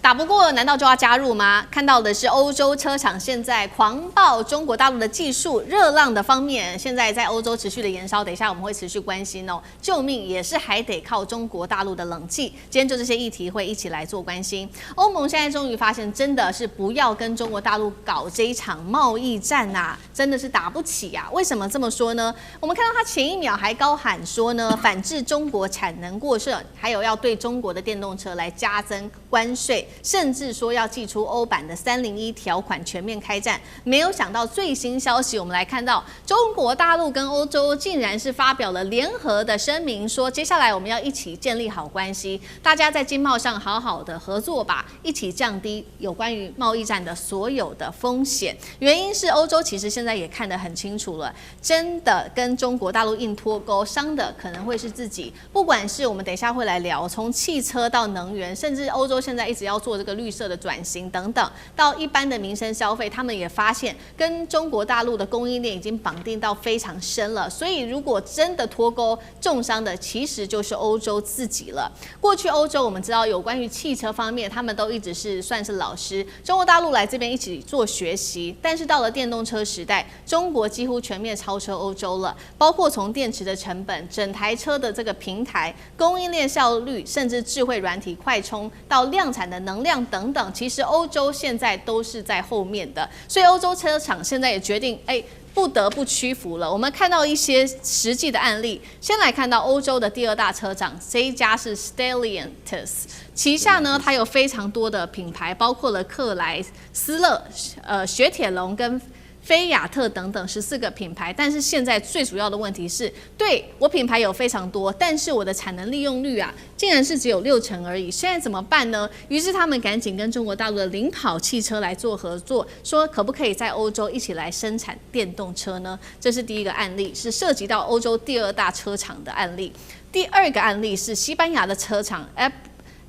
打不過難道就要加入嗎？看到的是歐洲車廠現在狂爆中國大陸的技術熱浪的方面，現在在歐洲持續的延燒，等一下我們會持續關心哦。救命也是還得靠中國大陸的冷氣。今天就這些議題會一起來做關心。歐盟現在終於發現，真的是不要跟中國大陸搞這一場貿易戰啊，真的是打不起啊。為什麼這麼說呢？我們看到他前一秒還高喊說呢，反制中國產能過剩，還有要對中國的電動車來加增關稅。甚至說要祭出歐版的301條款，全面開戰。沒有想到最新消息，我們來看到中國大陸跟歐洲竟然是發表了聯合的聲明，說接下來我們要一起建立好關係，大家在經貿上好好的合作吧，一起降低有關於貿易戰的所有的風險。原因是歐洲其實現在也看得很清楚了，真的跟中國大陸硬脫鈎，傷的可能會是自己。不管是我們等一下會來聊，從汽車到能源，甚至歐洲現在一直要做這個綠色的轉型等等，到一般的民生消費，他們也發現跟中國大陸的供應鏈已經綁定到非常深了。所以如果真的脫鈎，重傷的其實就是歐洲自己了。過去歐洲我們知道有關於汽車方面，他們都一直是算是老師，中國大陸來這邊一起做學習。但是到了電動車時代，中國幾乎全面超車歐洲了，包括從電池的成本、整台車的這個平台、供應鏈效率，甚至智慧軟體、快充到量產的能量等等，其實歐洲現在都是在後面的，所以歐洲車廠現在也決定，不得不屈服了。我們看到一些實際的案例，先來看到歐洲的第二大車廠，這一家是 Stellantis， 旗下呢它有非常多的品牌，包括了克萊斯勒、雪鐵龍跟菲亞特等等14個品牌，但是現在最主要的問題是，對，我品牌有非常多，但是我的產能利用率啊，竟然是只有60%而已。現在怎麼辦呢？於是他們趕緊跟中國大陸的領跑汽車來做合作，說可不可以在歐洲一起來生產電動車呢？這是第一個案例，是涉及到歐洲第二大車廠的案例。第二個案例是西班牙的車廠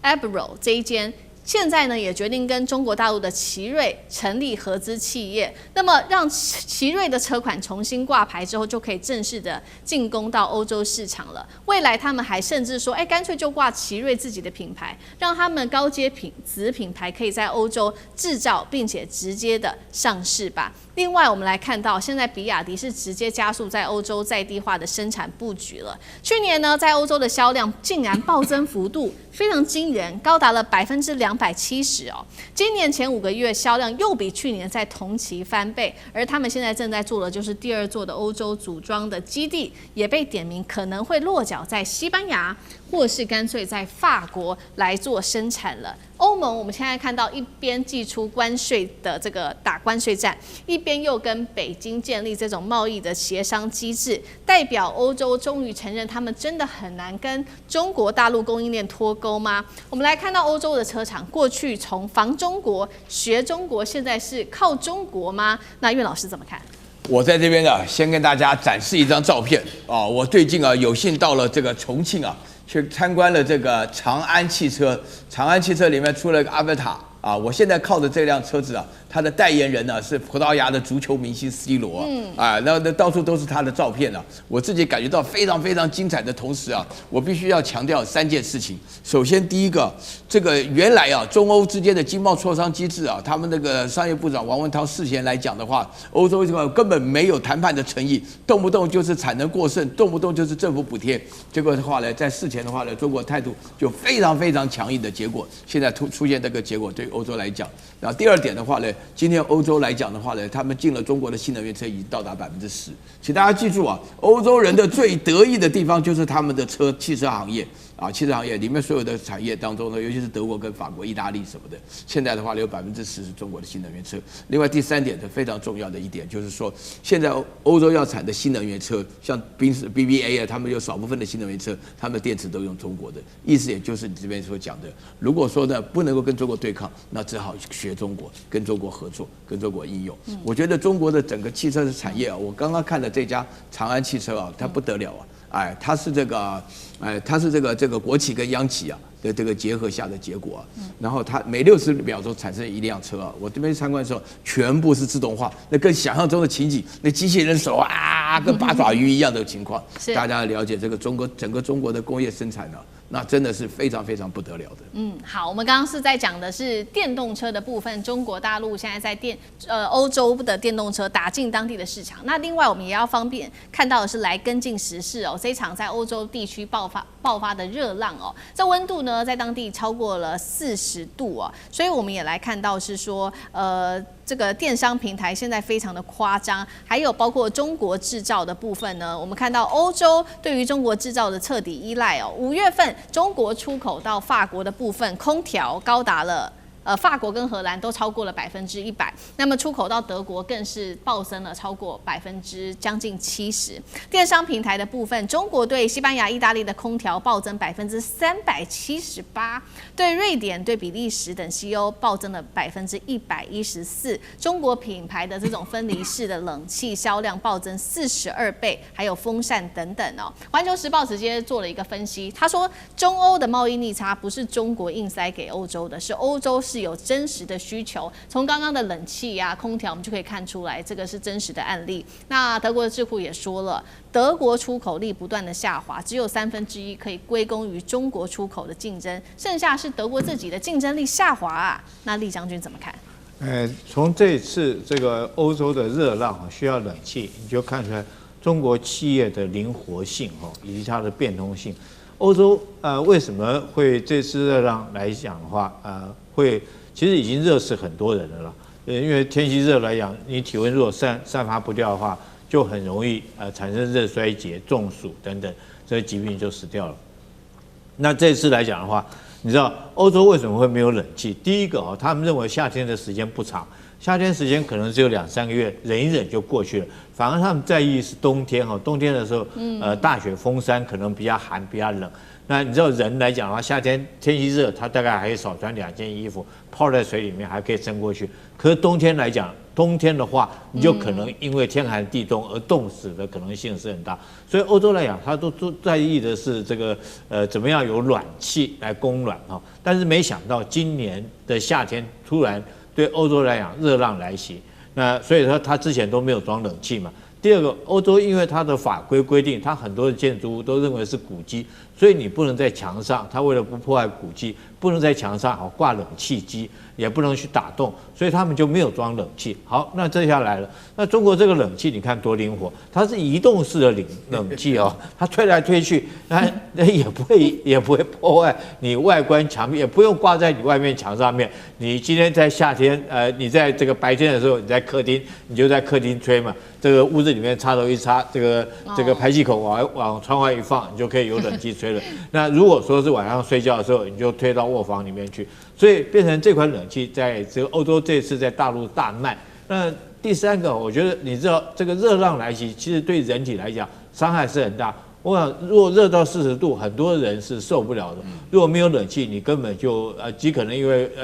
Ebro 這一間。現在呢，也決定跟中國大陸的奇瑞成立合資企業，那麼讓奇瑞的車款重新掛牌之後，就可以正式的進攻到歐洲市場了。未來他們還甚至說，乾脆就掛奇瑞自己的品牌，讓他們高階子品牌可以在歐洲製造，並且直接的上市吧。另外，我們來看到，現在比亞迪是直接加速在歐洲在地化的生產布局了。去年呢，在歐洲的銷量竟然暴增幅度非常驚人，高達了270%哦。今年前5個月銷量又比去年在同期翻倍，而他們現在正在做的就是第二座的歐洲組裝的基地，也被點名可能會落腳在西班牙，或是乾脆在法國來做生產了。歐盟我們現在看到一邊祭出關稅的這個打關稅戰，一邊又跟北京建立這種貿易的協商機制，代表歐洲終於承認他們真的很難跟中國大陸供應鏈脫鈎嗎？我們來看到歐洲的車廠過去從防中國、學中國，現在是靠中國嗎？那苑老師怎麼看？我在這邊呢，先跟大家展示一張照片啊，我最近啊有幸到了这個重慶啊，去參觀了這個長安汽車。長安汽車裡面出了一個阿維塔啊，我現在靠着這輛車子啊，它的代言人呢是葡萄牙的足球明星 C 羅啊，那到處都是他的照片啊，我自己感覺到非常非常精彩的同時啊，我必須要強調3件事情。首先，第一個，這個原來啊中歐之間的經貿磋商機制啊，他們那個商業部長王文濤事前來講的話，歐洲這個根本沒有談判的誠意，動不動就是產能過剩，動不動就是政府補貼。結果的話呢，在事前的話呢，中國態度就非常非常強硬的結果，現在出現這個結果，對歐洲來講。然後第二點的話呢，今天歐洲來講的話呢，他們進了中國的新能源車已經到達10%。請大家記住啊，歐洲人的最得意的地方就是他們的汽車行業。啊，汽車行業裡面所有的產業當中呢，尤其是德國跟法國、意大利什麼的，現在的話有10%是中國的新能源車。另外第3點是非常重要的一點，就是說現在歐洲要產的新能源車，像賓士、BBA 啊，他們有少部分的新能源車，他們的電池都用中國的。意思也就是你這邊所講的，如果說呢不能夠跟中國對抗，那只好學中國，跟中國合作，跟中國應用。我覺得中國的整個汽車的產業啊，我剛剛看的這家長安汽車啊，它不得了啊。它是這個國企跟央企啊的這個結合下的結果啊。然後它每60秒鐘產生一輛車啊。我這邊參觀的時候，全部是自動化，那跟想象中的情景，那機器人手啊，跟八爪魚一樣的情況。大家了解這個整個中國的工業生產呢，那真的是非常非常不得了的。好，我們剛剛是在講的是電動車的部分，中國大陸現在在歐洲的電動車打進當地的市場。那另外我們也要方便看到的是來跟進時事哦，這一場在歐洲地區爆發的熱浪哦，這溫度呢在當地超過了40度哦，所以我們也來看到是說這個電商平台現在非常的誇張，還有包括中國製造的部分呢，我們看到歐洲對於中國製造的徹底依賴哦。5月份中國出口到法國的部分，空調高達了。法國跟荷蘭都超過了100%，那麼出口到德國更是暴增了超過將近70%。電商平台的部分，中國對西班牙、意大利的空調暴增378%，对瑞典、对比利时等西歐暴增了114%。中國品牌的這種分離式的冷氣銷量暴增42倍，還有風扇等等哦。環球時報直接做了一個分析，他說中歐的貿易逆差不是中國硬塞給歐洲的，是歐洲是有真實的需求。從剛剛的冷氣啊、空調，我們就可以看出來，這個是真實的案例。那德國的智庫也說了，德國出口力不斷的下滑，只有1/3可以歸功於中國出口的競爭，剩下是德國自己的競爭力下滑啊。那酈將軍怎麼看？從這一次這個歐洲的熱浪需要冷氣，你就看出來中國企業的靈活性以及它的變通性。歐洲為什麼會這次熱浪來講的話，其實已經熱死很多人了啦。因為天氣熱來講，你體溫如果散發不掉的話，就很容易產生熱衰竭、中暑等等這些疾病就死掉了。那這次來講的話，你知道歐洲為什麼會沒有冷氣？第一個他們認為夏天的時間不長，夏天時間可能只有2-3個月，忍一忍就過去了。反而他們在意是冬天冬天的時候，大雪封山，可能比較寒、比較冷。那你知道人來講的話，夏天天氣熱，他大概還可以少穿2件衣服，泡在水裡面還可以撐過去。可是冬天來講，冬天的話，你就可能因為天寒地凍而凍死的可能性是很大。所以歐洲來講，他都在意的是這個怎麼樣有暖氣來供暖哈。但是沒想到今年的夏天突然對歐洲來講熱浪來襲，那所以說他之前都沒有裝冷氣嘛。第二個，歐洲因為它的法規規定，它很多的建築物都認為是古蹟，所以你不能在牆上，它為了不破壞古蹟，不能在牆上掛冷氣機，也不能去打洞，所以他們就沒有裝冷氣。好，那這下來了，那中國這個冷氣你看多靈活，它是移動式的冷氣它推來推去，那也不會破壞你外觀牆面，也不用掛在你外面牆上面。你今天在夏天，你在這個白天的時候，你在客廳，你就在客廳吹嘛。這個屋子裡面插頭一插，這個排氣口往窗外一放，你就可以有冷氣吹了。那如果說是晚上睡覺的時候，你就推到臥房裡面去，所以變成這款冷氣在這個歐洲這次在大陸大賣。那第三個，我覺得你知道這個熱浪來襲，其實對人體來講傷害是很大。我想，如果熱到40度，很多人是受不了的。如果沒有冷氣，你根本就极可能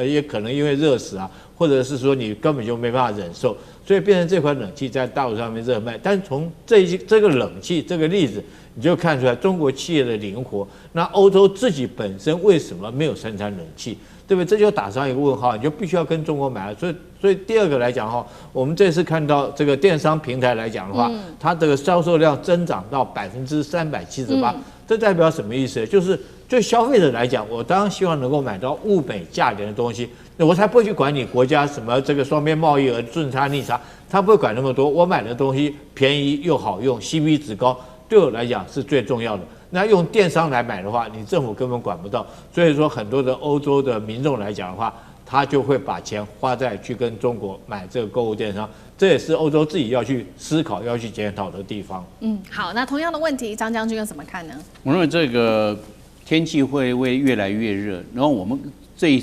也可能因為熱死啊，或者是說你根本就沒辦法忍受。所以变成這款冷氣在大陸上面熱賣，但是從這個冷氣這個例子，你就看出來中國企業的靈活。那歐洲自己本身為什麼沒有生產冷氣，對不對？這就打上一個問號，你就必須要跟中國買了。所以第二個來講我們這次看到這個電商平台來講的話，它這個銷售量增長到378%，這代表什麼意思？就是對消費者來講，我當然希望能夠買到物美價廉的東西。我才不會去管你國家什麼這個雙邊貿易額順差逆差，他不會管那麼多。我買的東西便宜又好用 ，CP 值高，對我來講是最重要的。那用電商來買的話，你政府根本管不到。所以說，很多的歐洲的民眾來講的話，他就會把錢花在去跟中國買這個購物電商，這也是歐洲自己要去思考、要去檢討的地方。好，那同樣的問題，張將軍又怎麼看呢？我認為這個天氣會越來越熱，然後我們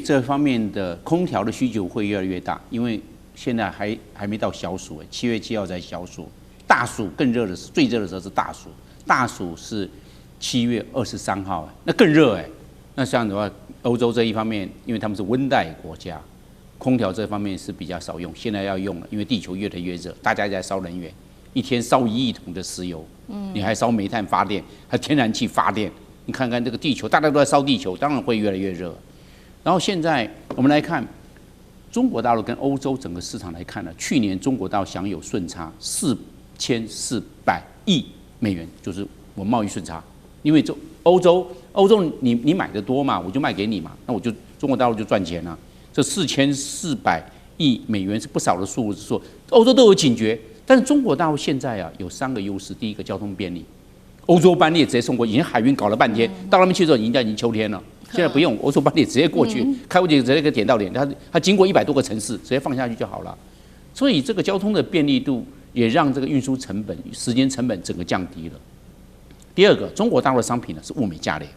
這方面的空調的需求會越來越大，因為現在還沒到小暑，7月7號才小暑，大暑更熱的是最熱的時候是大暑，大暑是7月23號，那更熱那這樣的話，歐洲這一方面，因為他們是溫帶國家，空調這方面是比較少用，現在要用了，因為地球越來越熱，大家在燒能源，一天燒1億桶的石油，你還燒煤炭發電，還天然氣發電，你看看這個地球，大家都在燒地球，當然會越來越熱。然後現在我們來看中國大陸跟歐洲整個市場來看呢，去年中國大陸享有順差4400億美元，就是我貿易順差，因為歐洲你買的多嘛，我就賣給你嘛，那我就中國大陸就賺錢了。這4400億美元是不少的數字，說歐洲都有警覺，但是中國大陸現在啊有3個優勢，第一個交通便利，歐洲班列直接送過，以前海運搞了半天，到那邊去之後已經秋天了。現在不用，歐洲班列直接過去，開過去直接個點到點，它經過100多個城市，直接放下去就好了。所以這個交通的便利度也讓這個運輸成本、時間成本整個降低了。第二個，中國大陸的商品呢是物美價廉，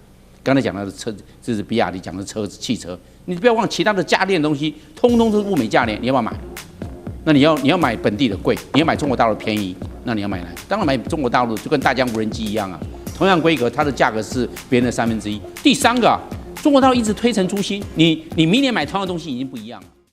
剛才講到的車，這是比亞迪講的車子、汽車，你不要忘其他的家電的東西，通通都是物美價廉，你要不要買？那你要買本地的貴，你要買中國大陸便宜，那你要買哪？當然買中國大陸，就跟大疆無人機一樣啊，同樣規格，它的價格是別人的1/3。第三個啊。中國大陸一直推陳出新，你明年買同樣的東西已經不一樣了。